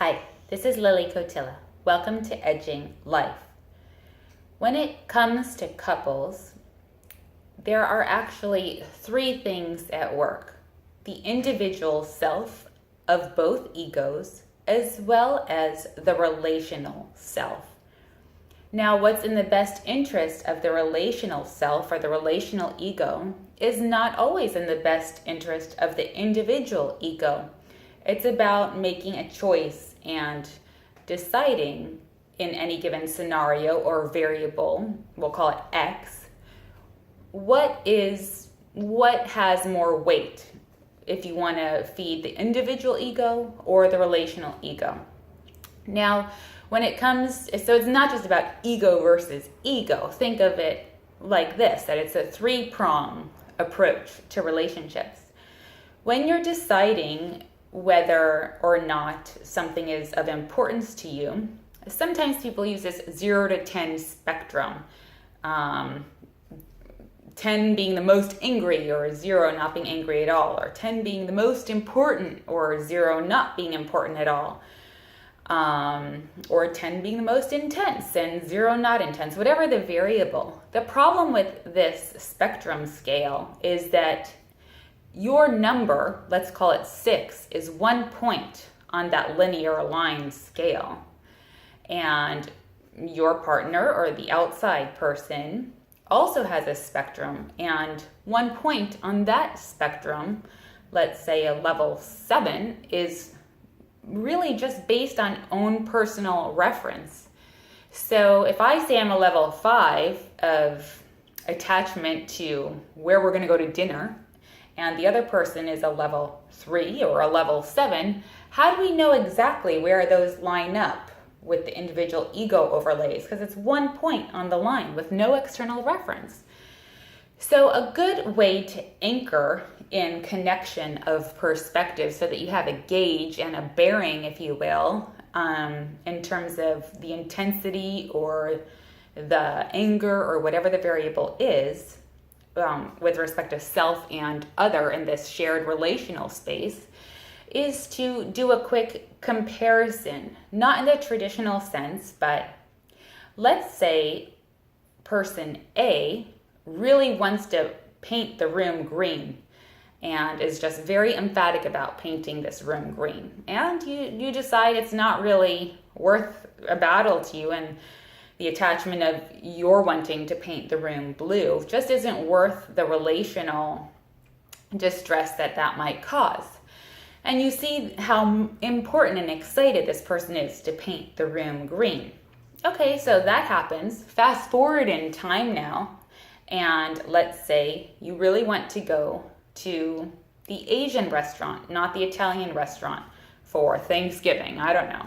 Hi, this is Lily Cotilla. Welcome to Edging Life. When it comes to couples, there are actually three things at work: the individual self of both egos, as well as the relational self. Now, what's in the best interest of the relational self or the relational ego is not always in the best interest of the individual ego. It's about making a choice and deciding in any given scenario or variable, we'll call it X, what has more weight if you want to feed the individual ego or the relational ego. Now, when it comes, so it's not just about ego versus ego. Think of it like this, that it's a three-prong approach to relationships. When you're deciding whether or not something is of importance to you, sometimes people use this 0 to 10 spectrum. 10 being the most angry, or 0 not being angry at all, or 10 being the most important, or 0 not being important at all. Or 10 being the most intense and 0 not intense, whatever the variable. The problem with this spectrum scale is that your number, let's call it 6, is 1 point on that linear line scale. And your partner or the outside person also has a spectrum, and 1 point on that spectrum, let's say a level 7, is really just based on own personal reference. So if I say I'm a level 5 of attachment to where we're going to go to dinner, and the other person is a level 3 or a level 7, how do we know exactly where those line up with the individual ego overlays? Because it's 1 point on the line with no external reference. So a good way to anchor in connection of perspective so that you have a gauge and a bearing, if you will, in terms of the intensity or the anger or whatever the variable is, with respect to self and other in this shared relational space, is to do a quick comparison. Not in the traditional sense, but let's say person A really wants to paint the room green and is just very emphatic about painting this room green. And you decide it's not really worth a battle to you, and the attachment of your wanting to paint the room blue just isn't worth the relational distress that might cause. And you see how important and excited this person is to paint the room green. Okay, so that happens. Fast forward in time now, and let's say you really want to go to the Asian restaurant, not the Italian restaurant, for Thanksgiving. I don't know.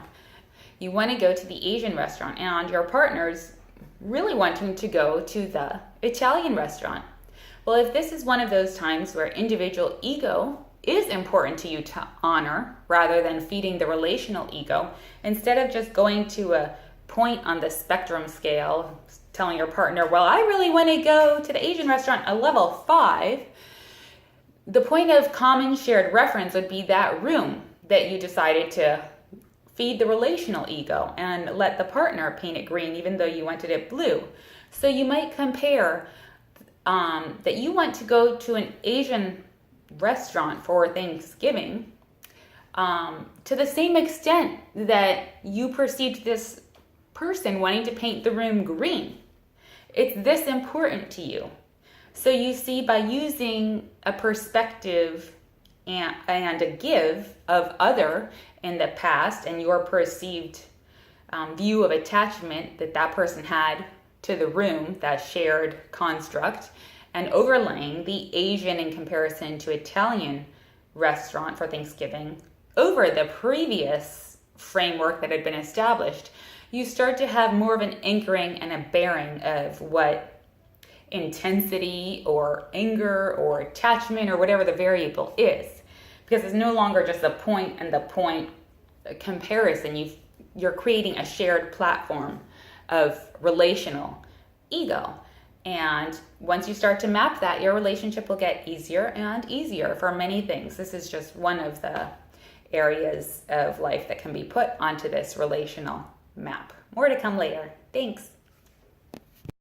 You want to go to the Asian restaurant, and your partner's really wanting to go to the Italian restaurant. Well, if this is one of those times where individual ego is important to you to honor rather than feeding the relational ego, instead of just going to a point on the spectrum scale, telling your partner, well, I really want to go to the Asian restaurant, a level 5, the point of common shared reference would be that room that you decided to feed the relational ego and let the partner paint it green even though you wanted it blue. So you might compare that you want to go to an Asian restaurant for Thanksgiving to the same extent that you perceived this person wanting to paint the room green. It's this important to you. So you see, by using a perspective and a give of other in the past and your perceived view of attachment that person had to the room, that shared construct, and overlaying the Asian in comparison to Italian restaurant for Thanksgiving over the previous framework that had been established, you start to have more of an anchoring and a bearing of what intensity or anger or attachment or whatever the variable is. Because it's no longer just a point and the point comparison. You're creating a shared platform of relational ego. And once you start to map that, your relationship will get easier and easier for many things. This is just one of the areas of life that can be put onto this relational map. More to come later. Thanks.